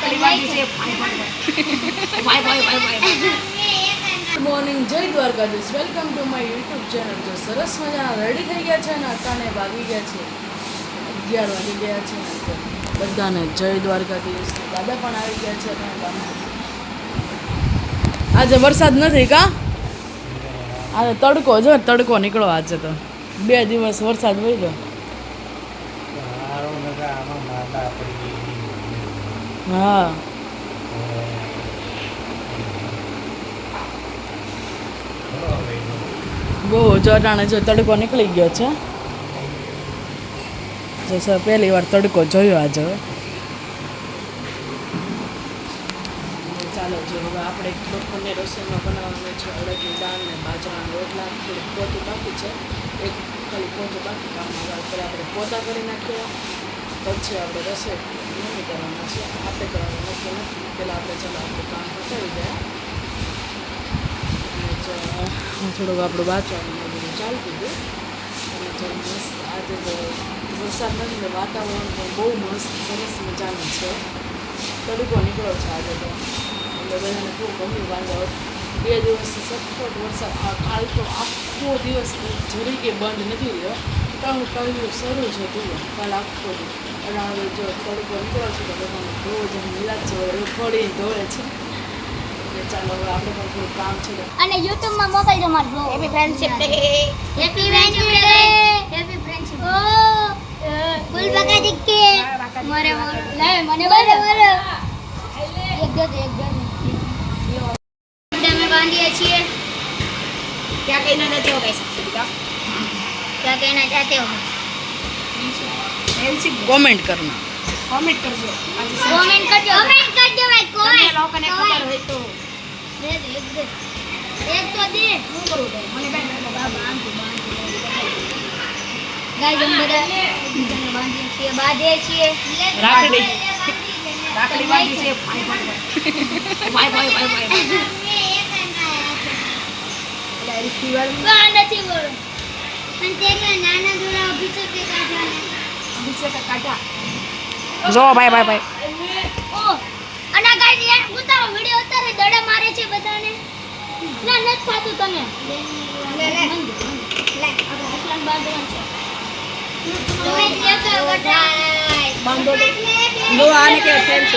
Good morning, જય Dwarkadhish. Welcome to my YouTube channel. જો સરસ મજાના રેડી થઈ ગયા છે ને અટાણે વાગી ગયા છે 11 વાગી ગયા છે. બધાને જય દ્વારકાધીશ. દાદા પણ આવી ગયા છે અટાણે ગામમાં. આજે વરસાદ નથી કા? આજે તડકો જો તડકો નીકળો. આજે તો 2 દિવસ વરસાદ વહી હા બહુ અટાણે જો તડકો નીકળી ગયો છે. જો સર પહેલી વાર તડકો જોયો આજે. ચાલો જો હવે આપણે બપોરને રસોઈમાં બનાવવાનું છે અડદની દાળ ને બાજરાના રોટલા. થોડુંક પોતું બાકી છે, એક ખાલી પોતું બાકી કામમાં પહેલાં આપણે પોતા કરી નાખીએ, પછી આપણે રસોઈ નહીં કરવાના છે. આપણે કરવાનું નક્કી નથી. પહેલાં આપણે ચાલો આપણું કામ પતાવી દઈએ. થોડુંક આપણું વાંચવાનું બધું ચાલતું હતું. અને જો મસ્ત આજે તો વરસાદ નથી ને વાતાવરણ પણ બહુ મસ્ત સરસ મજાનું છે. તડકો નીકળ્યો છે આજે તો, એટલે બધાને ખૂબ ગમ્યું. વાંધો 2 દિવસથી સખત વરસાદ. કાલ તો આખો દિવસ જરી કે બંધ નથી રહ્યો. ટળ્યું શરૂ છે તું કાલ આખો દિવસ. અને જો તડકો નીકળ્યો છે તો બધાને રોજ મિલાદ છે ફળીને ધોળે છે. ચાલો હવે આપણે પણ થોડું કામ છે અને YouTube માં મોકલજો મારો blog. Happy friendship day. Happy friendship day. Happy friendship. ઓ ફૂલ બકા દીકે મારે લે મને બોલે બોલે એક દે અમે બાંધીએ છીએ. क्या कहना चाहते हो गाइस? क्या कहना चाहते हो? કોમેન્ટ કરના. कमेंट करजो. कमेंट करजो भाई તમને कमेंट. લોકોને ખબર હોય તો દે એક તો દે. શું કરું ભાઈ? મને બેન બાંધ ગાઈસ हम બધા બાંધીએ છીએ રાખડી બાંધી છે. Bye bye bye bye bye. નથી બોલો પણ તે નાના દોરા અભિષેક કે કાઢવાના. અભિષેક કાઢા. જો બાય બાય બાય. ઓ અને ગાઈસ યાર ઉતારો વિડિયો ઉતારે દડા મારે છે બધાને. ના નથી થાતું તને. લે આપણે અસલાન બાંધવાનું છે. તમે લેતો બટાય બાંધો દો. આને કે ફ્રેન્ડ